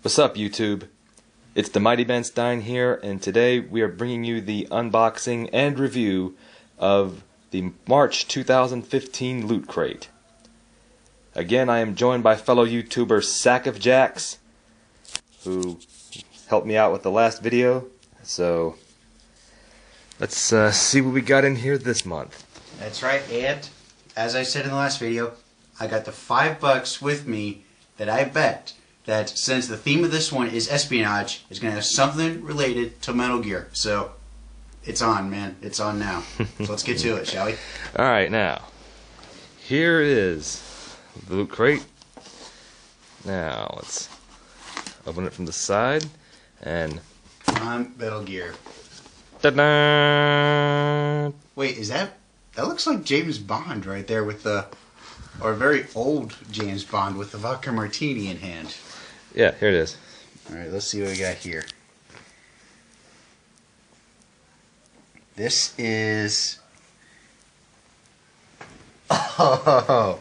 What's up, YouTube? It's DaMightyBenStein here, and today we are bringing you the unboxing and review of the March 2015 Loot Crate. Again, I am joined by fellow YouTuber SAC of JAX, who helped me out with the last video. So let's see what we got in here this month. That's right, and as I said in the last video, I got the $5 with me that I bet that since the theme of this one is espionage, it's going to have something related to Metal Gear. So it's on, man. It's on now. So let's get to it, shall we? Alright, now, here is the Loot Crate. Now, let's open it from the side, and On Metal Gear. ta-da! Wait, is that looks like James Bond right there with the, or very old James Bond with the vodka martini in hand. Yeah, here it is. Alright, let's see what we got here. This is... Oh,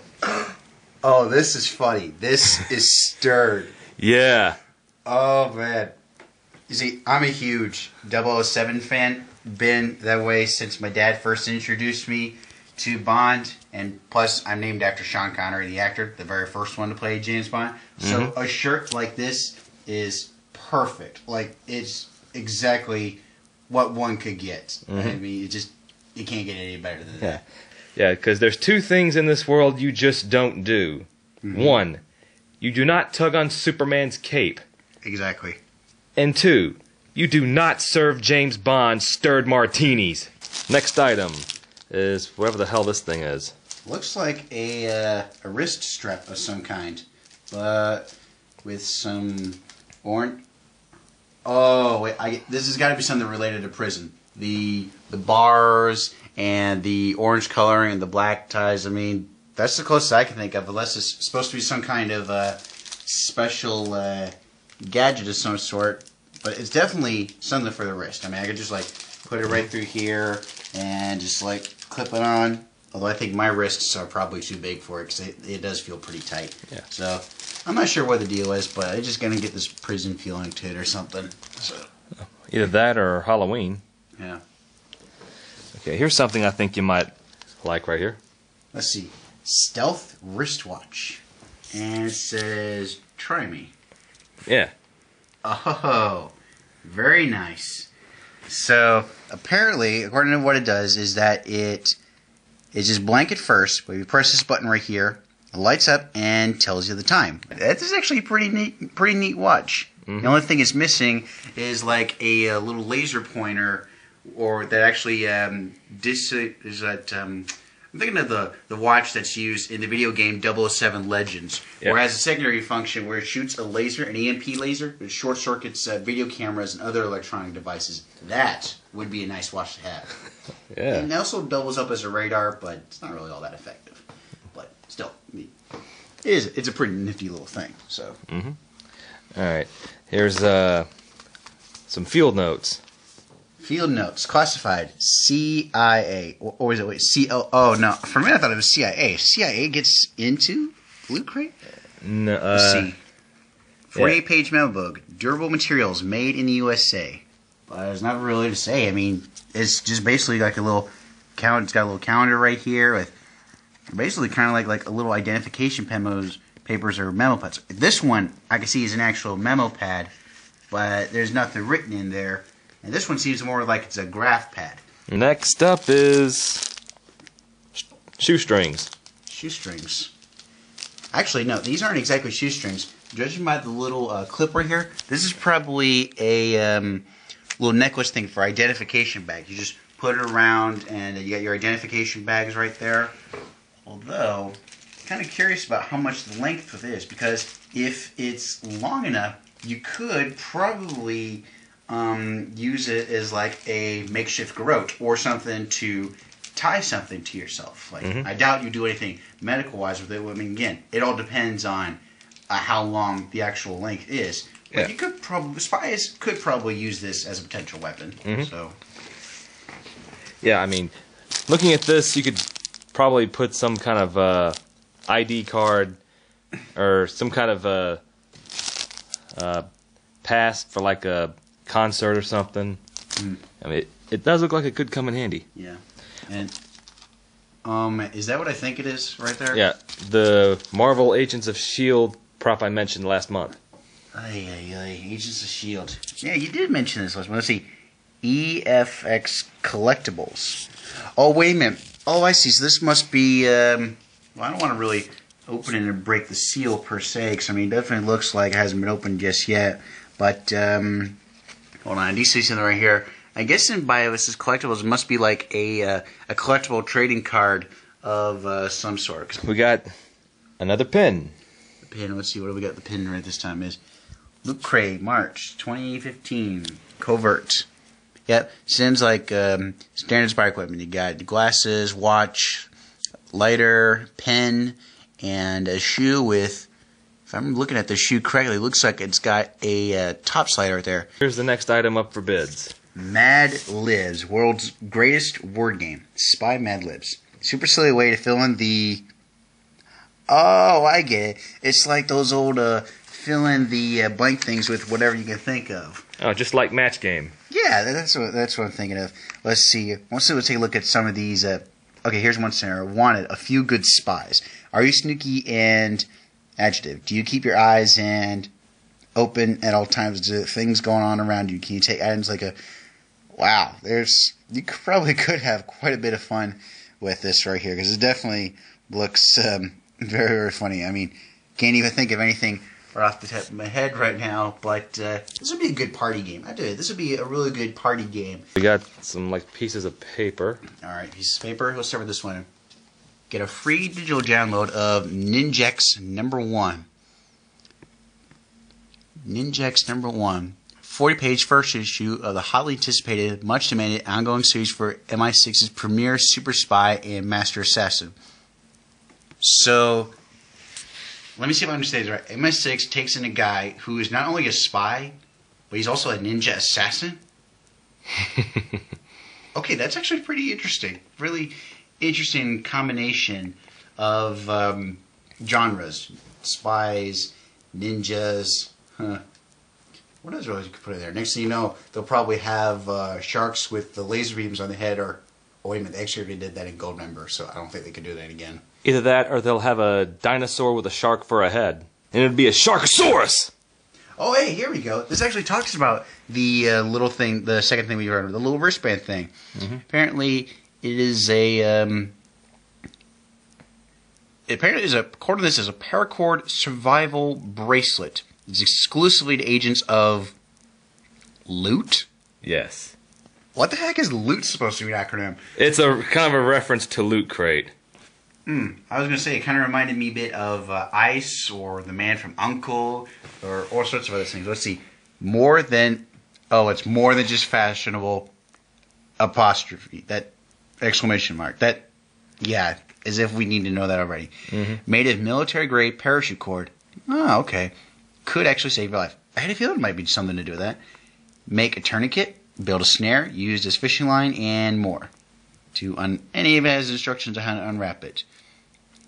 this is funny. This is stirred. Yeah. Oh, man. You see, I'm a huge 007 fan. Been that way since my dad first introduced me to Bond. And plus, I'm named after Sean Connery, the actor, the very first one to play James Bond. So a shirt like this is perfect. Like, it's exactly what one could get. I mean, you can't get any better than that. Yeah, because there's two things in this world you just don't do. One, you do not tug on Superman's cape. Exactly. And two, you do not serve James Bond stirred martinis. Next item is whatever the hell this thing is. Looks like a wrist strap of some kind, but with some orange. Oh wait, this has got to be something related to prison. The bars and the orange coloring and the black ties. I mean, that's the closest I can think of. Unless it's supposed to be some kind of special gadget of some sort, but it's definitely something for the wrist. I mean, I could just like put it right through here and just like clip it on. Although I think my wrists are probably too big for it because it does feel pretty tight. Yeah. So I'm not sure what the deal is, but I'm just gonna get this prison feeling to it or something. So either that or Halloween. Yeah. Okay, here's something I think you might like right here. Let's see, stealth wristwatch, and it says "Try me." Yeah. Oh, very nice. So apparently, according to what it does, is that it's just blank at first, but you press this button right here, it lights up and tells you the time. This is actually a pretty neat watch. The only thing it's missing is like a little laser pointer, or that actually I'm thinking of the watch that's used in the video game 007 Legends, where it has a secondary function where it shoots a laser, an EMP laser, which short circuits video cameras and other electronic devices. That would be a nice watch to have. Yeah. And it also doubles up as a radar, but it's not really all that effective. But still, it's a pretty nifty little thing. So. Alright, here's some field notes. Field notes, classified, CIA, or is it, wait, CL, oh no, for a minute I thought it was CIA. CIA gets into Loot Crate? No, Let's see. 48-page memo book, durable materials made in the USA. There's not really to say. I mean, it's just basically like a little count. It's got a little calendar right here with basically kind of like a little identification papers or memo pads. This one I can see is an actual memo pad, but there's nothing written in there. And this one seems more like it's a graph pad. Next up is shoestrings. Shoestrings. Actually, no, these aren't exactly shoestrings. Judging by the little clip right here, this is probably a little necklace thing for identification bags. You just put it around, and you got your identification bags right there. Although, I'm kind of curious about how much the length of this, because if it's long enough, you could probably use it as like a makeshift garrote or something to tie something to yourself. Like, I doubt you do anything medical-wise with it. I mean, again, it all depends on how long the actual length is. But you could probably, spies could probably use this as a potential weapon. So, yeah, I mean, looking at this, you could probably put some kind of ID card or some kind of past for like a concert or something. I mean, it does look like it could come in handy. Yeah. And is that what I think it is right there? Yeah, the Marvel Agents of S.H.I.E.L.D. prop I mentioned last month. Agents of S.H.I.E.L.D. Yeah, you did mention this last month. Let's see. EFX Collectibles. Oh, wait a minute. Oh, I see. So this must be, well, I don't want to really open it and break the seal per se, because, I mean, it definitely looks like it hasn't been opened just yet. But, hold on. I do see something right here. I guess in Biovis's Collectibles, it must be like a collectible trading card of some sort. We got another pin. The pin, let's see, what do we got the pin right this time is? Loot Crate, March 2015. Covert. Yep, seems like standard spy equipment. You got glasses, watch, lighter, pen, and a shoe with, if I'm looking at the shoe correctly, it looks like it's got a top slide right there. Here's the next item up for bids. Mad Libs, world's greatest word game. Spy Mad Libs. Super silly way to fill in the... Oh, I get it. It's like those old fill in the blank things with whatever you can think of. Oh, just like Match Game. Yeah, that's what I'm thinking of. Let's see. We'll take a look at some of these. Okay, here's one scenario. Wanted, a few good spies. Are you sneaky and adjective? Do you keep your eyes and open at all times to things going on around you? Can you take items like a... Wow, you probably could have quite a bit of fun with this right here, because it definitely looks very, very funny. I mean, can't even think of anything right off the top of my head right now, but this would be a good party game. I do it. This would be a really good party game. We got some like pieces of paper. All right, pieces of paper. Let's start with this one. Get a free digital download of NinJaX #1. NinJaX #1. 40-page first issue of the hotly anticipated, much demanded ongoing series for MI6's premier super spy and master assassin. So, let me see if I understand this right. MI6 takes in a guy who is not only a spy, but he's also a ninja assassin? Okay, that's actually pretty interesting. Really interesting combination of genres. Spies, ninjas, What else you could put in there? Next thing you know, they'll probably have sharks with the laser beams on the head, or... Oh, wait a minute, they actually did that in Goldmember, so I don't think they could do that again. Either that, or they'll have a dinosaur with a shark for a head. And it'd be a Sharkosaurus! Oh, hey, here we go. This actually talks about the little thing, the second thing we heard, the little wristband thing. Mm-hmm. Apparently, it is according to this, is a paracord survival bracelet. It's exclusively to agents of Loot? Yes. What the heck is Loot supposed to be an acronym? It's a kind of a reference to Loot Crate. I was going to say, it kind of reminded me a bit of Ice, or The Man from U.N.C.L.E., or all sorts of other things. Let's see. More than... Oh, it's more than just fashionable apostrophe. That exclamation mark. That, yeah, as if we need to know that already. Mm-hmm. Made of military-grade parachute cord. Oh, okay. Could actually save your life. I had a feeling it might be something to do with that. Make a tourniquet, build a snare, used as fishing line, and more. Any of it has instructions on how to unwrap it.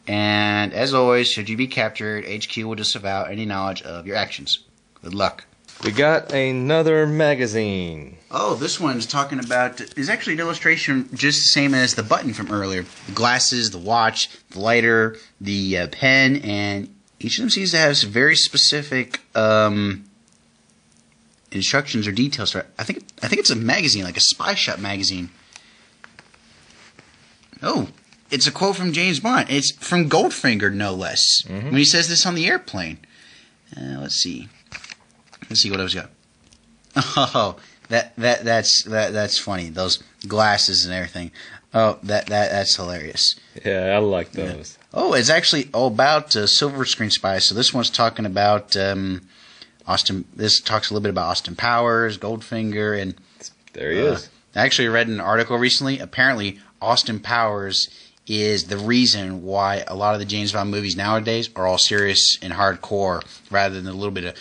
And as always, should you be captured, HQ will disavow any knowledge of your actions. Good luck. We got another magazine. Oh, this one's talking about... Is actually an illustration just the same as the button from earlier. The glasses, the watch, the lighter, the pen, and... Each of them seems to have some very specific instructions or details. I think it's a magazine, like a spy shop magazine. Oh, it's a quote from James Bond. It's from Goldfinger, no less. Mm-hmm. When he says this on the airplane. Let's see. Let's see what else we got. Oh, that's funny. Those glasses and everything. Oh, that's hilarious. Yeah, I like those. Yeah. Oh, it's actually all about Silver Screen Spies. So this one's talking about Austin. This talks a little bit about Austin Powers, Goldfinger, and there he is. I actually read an article recently. Apparently, Austin Powers is the reason why a lot of the James Bond movies nowadays are all serious and hardcore, rather than a little bit of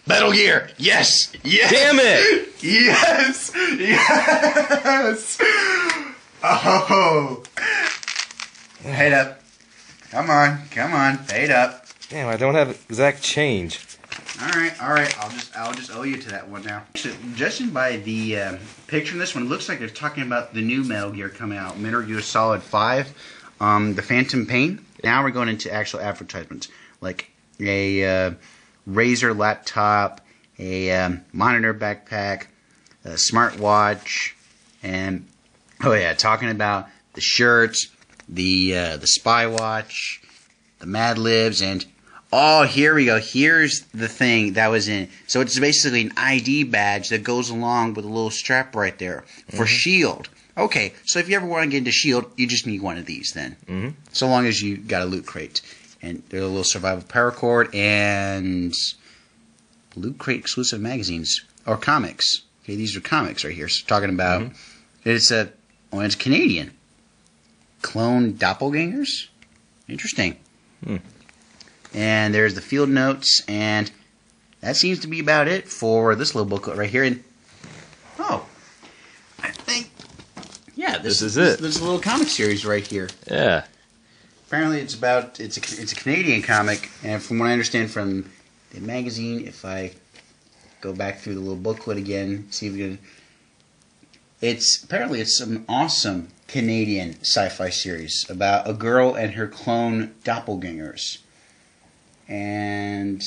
Metal Gear. Yes, yes. Damn it. Yes, yes. Oh, head up. Come on, fade up. Damn, I don't have exact change. All right. I'll just owe you to that one now. Actually, judging by the picture in this one, it looks like they're talking about the new Metal Gear coming out, Metal Gear Solid 5, the Phantom Pain. Now we're going into actual advertisements, like a Razer laptop, a monitor backpack, a smartwatch, and talking about the shirts, the spy watch, the Mad Libs, and oh, here we go. Here's the thing that was in. So it's basically an ID badge that goes along with a little strap right there for S.H.I.E.L.D. Okay, so if you ever want to get into S.H.I.E.L.D., you just need one of these then. So long as you got a loot crate. And there's a little survival paracord and loot crate exclusive magazines or comics. Okay, these are comics right here. So talking about it's Canadian. Clone doppelgangers? Interesting. And there's the field notes, and that seems to be about it for this little booklet right here. And I think, this is it. This little comic series right here. Yeah. Apparently, it's a Canadian comic, and from what I understand from the magazine, if I go back through the little booklet again, see if we can. Apparently it's some awesome Canadian sci-fi series about a girl and her clone doppelgangers. And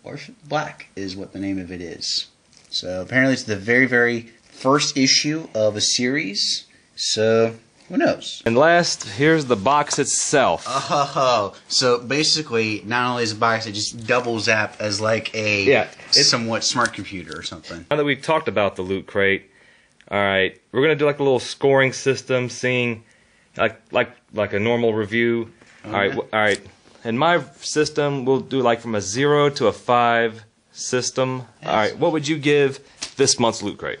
Orphan Black is what the name of it is. So apparently it's the very, very first issue of a series. So who knows? And last, here's the box itself. Oh, so basically, not only is a box, it just doubles up as like a somewhat smart computer or something. Now that we've talked about the loot crate, all right, we're gonna do like a little scoring system, seeing like a normal review. Okay. All right. In my system, we'll do like from a 0 to a 5 system. All right, what would you give this month's loot crate?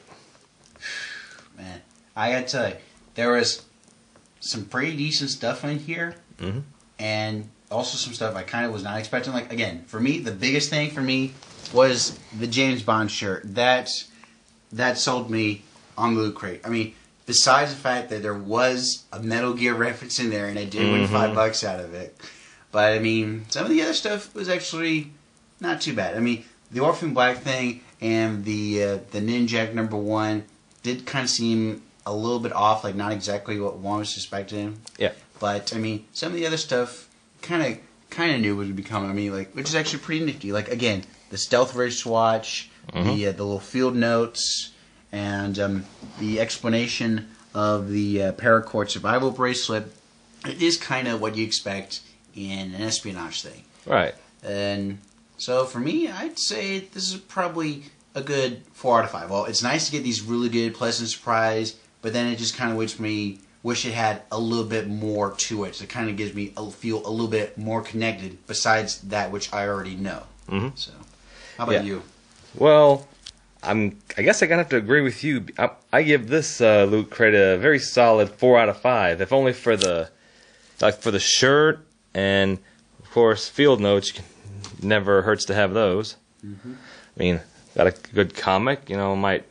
Man, I gotta tell you, there was some pretty decent stuff in here, and also some stuff I kind of was not expecting. Like, again, for me, the biggest thing for me was the James Bond shirt. That sold me on the loot crate. I mean, besides the fact that there was a Metal Gear reference in there, and I did win $5 out of it. But, I mean, some of the other stuff was actually not too bad. I mean, the Orphan Black thing and the Ninjak #1 did kind of seem a little bit off, like not exactly what one was expecting. Yeah. But, I mean, some of the other stuff kind of knew what would be coming. I mean, like, which is actually pretty nifty. Like, again, the stealth wristwatch, the little field notes, and the explanation of the paracord survival bracelet. It is kind of what you expect in an espionage thing. Right. And so for me, I'd say this is probably a good 4 out of 5. Well, it's nice to get these really good, pleasant surprise, but then it just kind of makes me wish it had a little bit more to it. So it kind of gives me feel a little bit more connected besides that which I already know. So, how about you? Well, I guess I'm gonna have to agree with you. I give this loot crate a very solid 4 out of 5. If only for the shirt. And, of course, field notes, never hurts to have those. I mean, got a good comic, might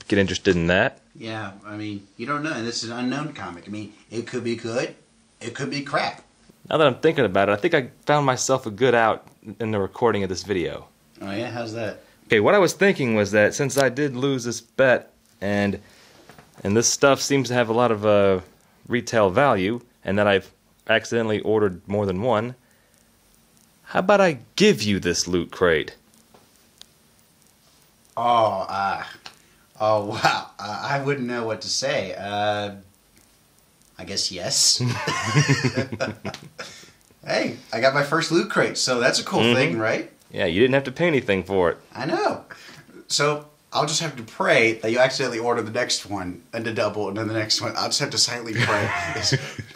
get interested in that. Yeah, I mean, you don't know. And this is an unknown comic. I mean, it could be good. It could be crap. Now that I'm thinking about it, I think I found myself a good out in the recording of this video. Oh, yeah? How's that? Okay, what I was thinking was that since I did lose this bet, and this stuff seems to have a lot of retail value, and that I've accidentally ordered more than one, how about I give you this loot crate? Oh, wow. I wouldn't know what to say. I guess yes. Hey, I got my first loot crate, so that's a cool thing, right? Yeah, you didn't have to pay anything for it. I know. So I'll just have to pray that you accidentally order the next one and the double and then the next one. I'll just have to silently pray.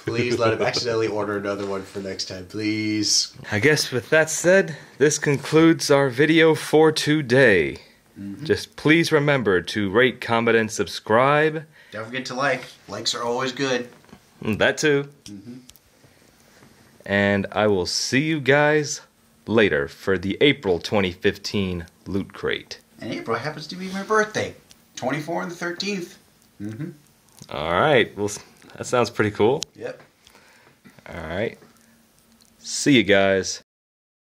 Please let him accidentally order another one for next time, please. I guess with that said, this concludes our video for today. Just please remember to rate, comment, and subscribe. Don't forget to like. Likes are always good. That too. And I will see you guys later for the April 2015 Loot Crate. And April happens to be my birthday. 24 and the 13th. Alright, well, that sounds pretty cool. Yep. Alright. See you guys.